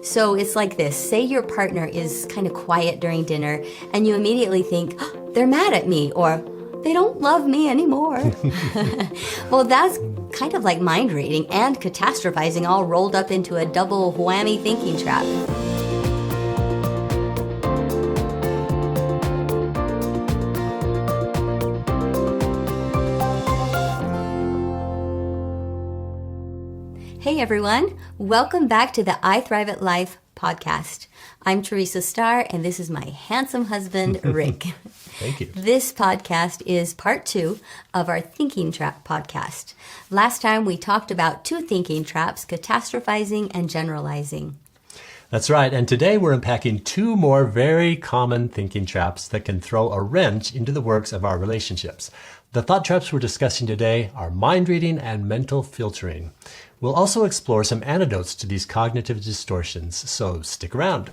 So it's like this. Say your partner is kind of quiet during dinner and you immediately think, oh, they're mad at me, or they don't love me anymore. Well, that's kind of like mind reading and catastrophizing all rolled up into a double whammy thinking trap. Hey everyone, welcome back to the I Thrive at Life podcast. I'm Teresa Starr, and this is my handsome husband, Rick. Thank you. This podcast is part 2 of our Thinking Trap podcast. Last time we talked about 2 thinking traps, catastrophizing and generalizing. That's right, and today we're unpacking 2 more very common thinking traps that can throw a wrench into the works of our relationships. The thought traps we're discussing today are mind reading and mental filtering. We'll also explore some antidotes to these cognitive distortions, so stick around.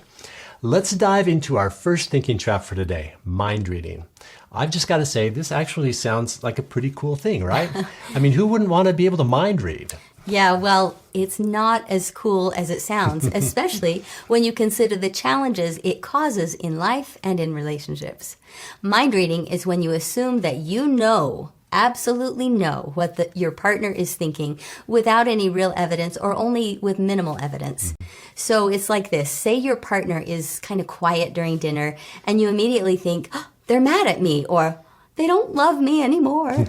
Let's dive into our first thinking trap for today, mind reading. I've just got to say, this actually sounds like a pretty cool thing, right? I mean, who wouldn't want to be able to mind read? Yeah, well, it's not as cool as it sounds, especially when you consider the challenges it causes in life and in relationships. Mind reading is when you assume that you know, absolutely know what your partner is thinking without any real evidence or only with minimal evidence. So it's like this. Say your partner is kind of quiet during dinner and you immediately think, oh, they're mad at me, or they don't love me anymore.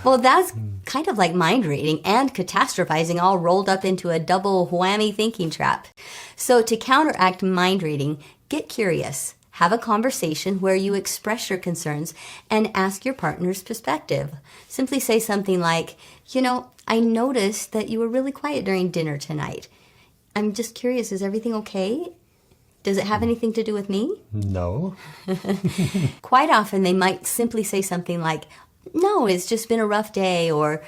Well, that's kind of like mind reading and catastrophizing all rolled up into a double whammy thinking trap. So to counteract mind reading, get curious. Have a conversation where you express your concerns and ask your partner's perspective. Simply say something like, I noticed that you were really quiet during dinner tonight. I'm just curious, is everything okay? Does it have anything to do with me? No. Quite often they might simply say something like, no, it's just been a rough day, or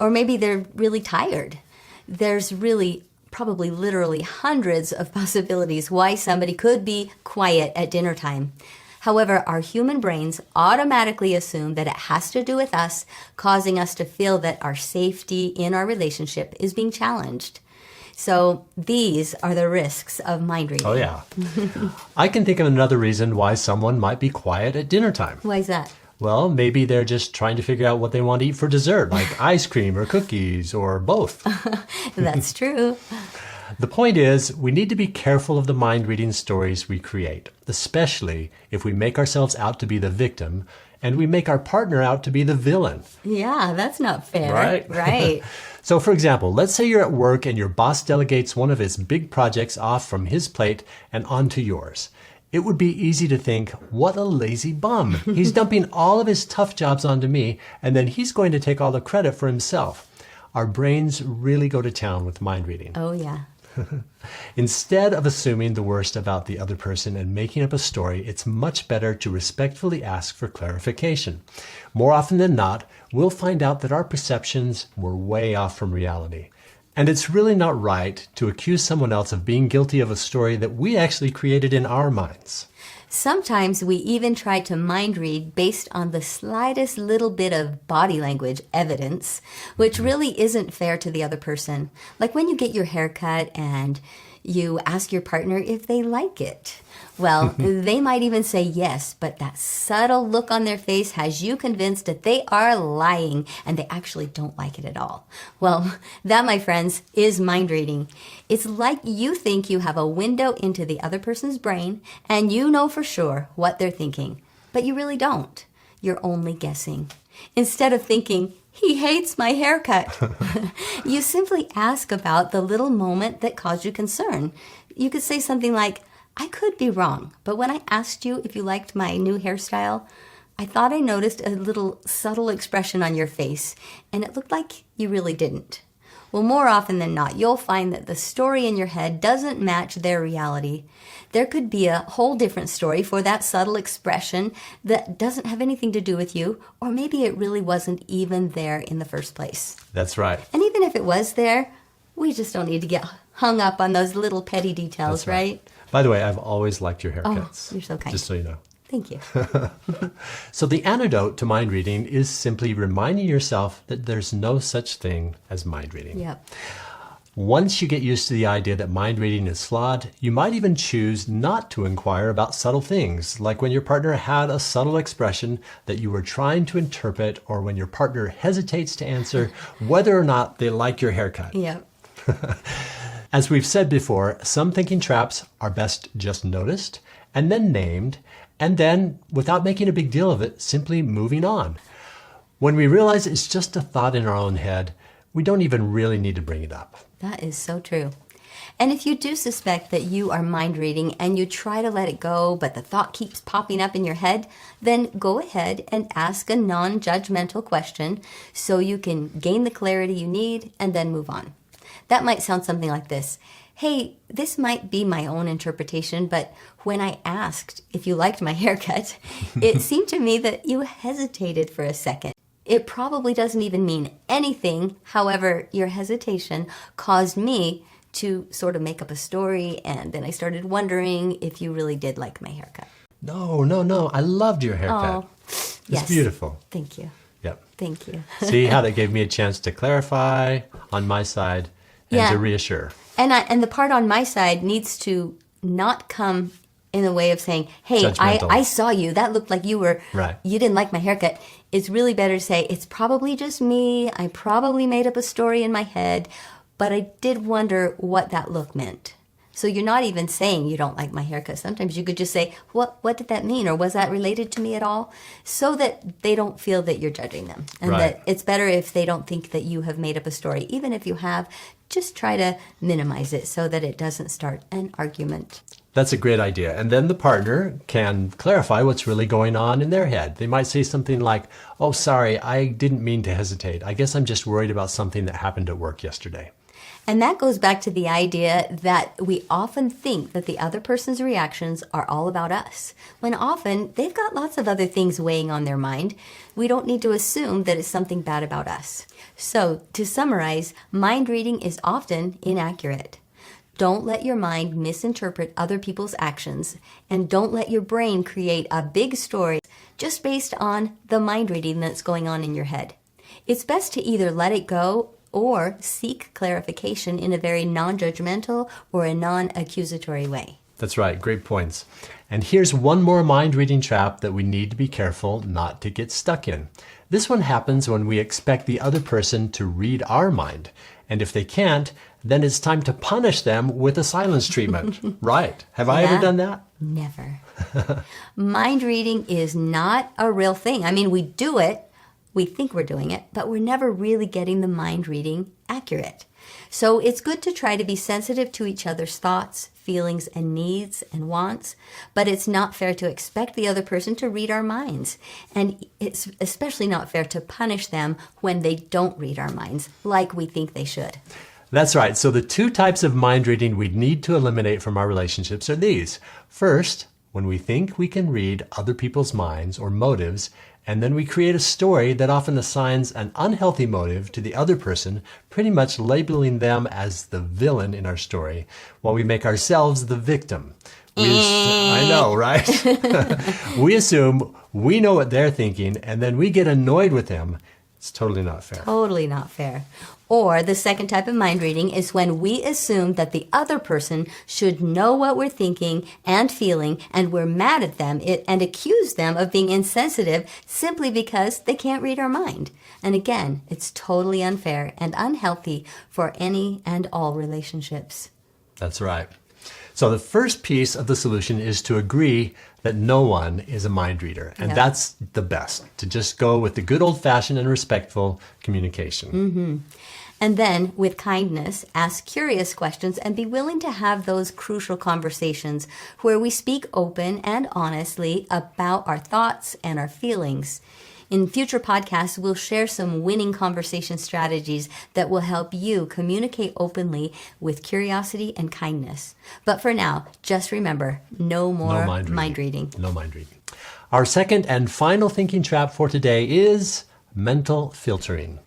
maybe they're really tired. There's really probably literally hundreds of possibilities why somebody could be quiet at dinner time. However, our human brains automatically assume that it has to do with us, causing us to feel that our safety in our relationship is being challenged. So these are the risks of mind reading. Oh, yeah. I can think of another reason why someone might be quiet at dinner time. Why is that? Well, maybe they're just trying to figure out what they want to eat for dessert, like ice cream or cookies or both. That's true. The point is, we need to be careful of the mind-reading stories we create, especially if we make ourselves out to be the victim and we make our partner out to be the villain. Yeah, that's not fair. Right. So, for example, let's say you're at work and your boss delegates one of his big projects off from his plate and onto yours. It would be easy to think, what a lazy bum. He's dumping all of his tough jobs onto me, and then he's going to take all the credit for himself. Our brains really go to town with mind reading. Oh, yeah. Instead of assuming the worst about the other person and making up a story, it's much better to respectfully ask for clarification. More often than not, we'll find out that our perceptions were way off from reality. And it's really not right to accuse someone else of being guilty of a story that we actually created in our minds. Sometimes we even try to mind read based on the slightest little bit of body language evidence, which really isn't fair to the other person. Like when you get your hair cut and you ask your partner if they like it. Well, they might even say yes, but that subtle look on their face has you convinced that they are lying and they actually don't like it at all. Well, that, my friends, is mind reading. It's like you think you have a window into the other person's brain and you know for sure what they're thinking, but you really don't. You're only guessing. Instead of thinking, he hates my haircut, you simply ask about the little moment that caused you concern. You could say something like, I could be wrong, but when I asked you if you liked my new hairstyle, I thought I noticed a little subtle expression on your face, and it looked like you really didn't. Well, more often than not, you'll find that the story in your head doesn't match their reality. There could be a whole different story for that subtle expression that doesn't have anything to do with you, or maybe it really wasn't even there in the first place. That's right. And even if it was there, we just don't need to get hung up on those little petty details, right? By the way, I've always liked your haircuts. Oh, you're so kind. Just so you know. Thank you. So the antidote to mind reading is simply reminding yourself that there's no such thing as mind reading. Yep. Once you get used to the idea that mind reading is flawed, you might even choose not to inquire about subtle things, like when your partner had a subtle expression that you were trying to interpret, or when your partner hesitates to answer whether or not they like your haircut. Yeah. As we've said before, some thinking traps are best just noticed and then named, and then, without making a big deal of it, simply moving on. When we realize it's just a thought in our own head, we don't even really need to bring it up. That is so true. And if you do suspect that you are mind reading and you try to let it go, but the thought keeps popping up in your head, then go ahead and ask a non-judgmental question so you can gain the clarity you need and then move on. That might sound something like this. Hey, this might be my own interpretation, but when I asked if you liked my haircut, it seemed to me that you hesitated for a second. It probably doesn't even mean anything. However, your hesitation caused me to sort of make up a story, and then I started wondering if you really did like my haircut. No. I loved your haircut. Oh, It's yes. beautiful. Thank you. Yep. Thank you. See how that gave me a chance to clarify on my side and Yeah. to reassure. And the part on my side needs to not come in the way of saying, hey, Judgmental. I saw you. That looked like you didn't like my haircut. It's really better to say, it's probably just me. I probably made up a story in my head, but I did wonder what that look meant. So you're not even saying you don't like my haircut. Sometimes you could just say, what did that mean? Or was that related to me at all? So that they don't feel that you're judging them. And Right. that it's better if they don't think that you have made up a story. Even if you have, just try to minimize it so that it doesn't start an argument. That's a great idea. And then the partner can clarify what's really going on in their head. They might say something like, oh, sorry, I didn't mean to hesitate. I guess I'm just worried about something that happened at work yesterday. And that goes back to the idea that we often think that the other person's reactions are all about us, when often they've got lots of other things weighing on their mind. We don't need to assume that it's something bad about us. So, to summarize, mind reading is often inaccurate. Don't let your mind misinterpret other people's actions, and don't let your brain create a big story just based on the mind reading that's going on in your head. It's best to either let it go or seek clarification in a very non-judgmental or a non-accusatory way. That's right. Great points. And here's one more mind reading trap that we need to be careful not to get stuck in. This one happens when we expect the other person to read our mind. And if they can't, then it's time to punish them with a silence treatment. Right. Have I ever done that? Never. Mind reading is not a real thing. I mean, we do it. We think we're doing it, but we're never really getting the mind reading accurate. So it's good to try to be sensitive to each other's thoughts, feelings, and needs and wants, but it's not fair to expect the other person to read our minds. And it's especially not fair to punish them when they don't read our minds like we think they should. That's right. So the two types of mind reading we need to eliminate from our relationships are these. First, when we think we can read other people's minds or motives, and then we create a story that often assigns an unhealthy motive to the other person, pretty much labeling them as the villain in our story, while we make ourselves the victim. I know, right? We assume we know what they're thinking, and then we get annoyed with them. It's totally not fair. Totally not fair. Or the second type of mind reading is when we assume that the other person should know what we're thinking and feeling, and we're mad at them and accuse them of being insensitive simply because they can't read our mind. And again, it's totally unfair and unhealthy for any and all relationships. That's right. So the first piece of the solution is to agree that no one is a mind reader. And that's the best, to just go with the good old-fashioned and respectful communication. Mm-hmm. And then, with kindness, ask curious questions and be willing to have those crucial conversations where we speak open and honestly about our thoughts and our feelings. In future podcasts, we'll share some winning conversation strategies that will help you communicate openly with curiosity and kindness. But for now, just remember, no more mind reading. No mind reading. Our second and final thinking trap for today is mental filtering.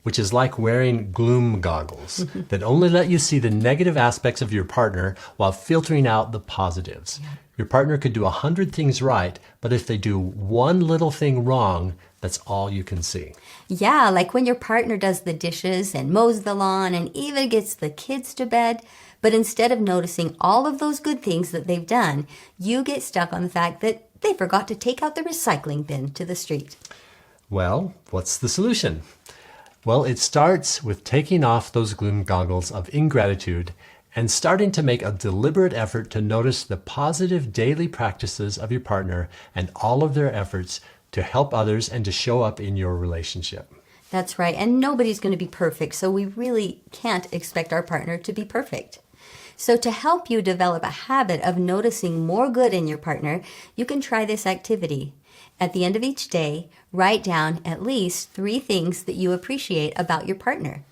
which is like wearing gloom goggles that only let you see the negative aspects of your partner while filtering out the positives. Yeah. Your partner could do 100 things right, but if they do one little thing wrong, that's all you can see. Yeah, like when your partner does the dishes and mows the lawn and even gets the kids to bed, but instead of noticing all of those good things that they've done, you get stuck on the fact that they forgot to take out the recycling bin to the street. Well, what's the solution? Well, it starts with taking off those gloom goggles of ingratitude and starting to make a deliberate effort to notice the positive daily practices of your partner and all of their efforts to help others and to show up in your relationship. That's right. And nobody's going to be perfect, so we really can't expect our partner to be perfect. So to help you develop a habit of noticing more good in your partner, you can try this activity. At the end of each day, write down at least 3 things that you appreciate about your partner.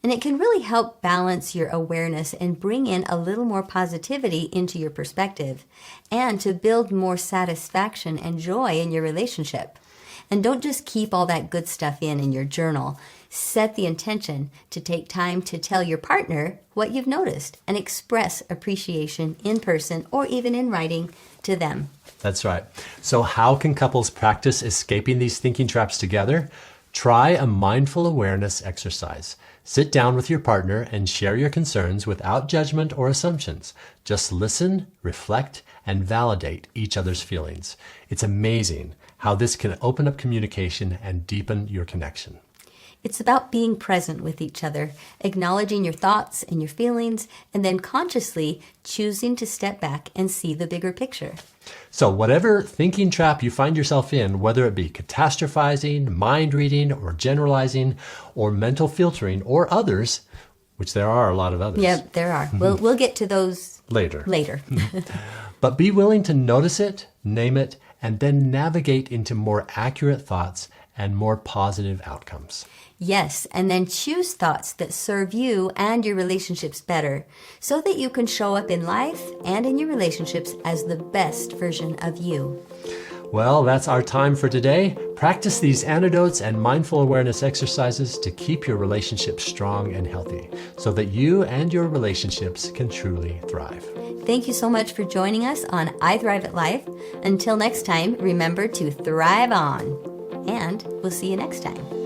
And it can really help balance your awareness and bring in a little more positivity into your perspective and to build more satisfaction and joy in your relationship. And don't just keep all that good stuff in your journal. Set the intention to take time to tell your partner what you've noticed and express appreciation in person or even in writing to them. That's right. So how can couples practice escaping these thinking traps together? Try a mindful awareness exercise. Sit down with your partner and share your concerns without judgment or assumptions. Just listen, reflect, and validate each other's feelings. It's amazing how this can open up communication and deepen your connection. It's about being present with each other, acknowledging your thoughts and your feelings, and then consciously choosing to step back and see the bigger picture. So whatever thinking trap you find yourself in, whether it be catastrophizing, mind reading, or generalizing, or mental filtering, or others, which there are a lot of others. Yeah, there are. We'll get to those later. But be willing to notice it, name it, and then navigate into more accurate thoughts and more positive outcomes. Yes, and then choose thoughts that serve you and your relationships better so that you can show up in life and in your relationships as the best version of you. Well, that's our time for today. Practice these antidotes and mindful awareness exercises to keep your relationship strong and healthy so that you and your relationships can truly thrive. Thank you so much for joining us on I Thrive at Life. Until next time, remember to thrive on. And we'll see you next time.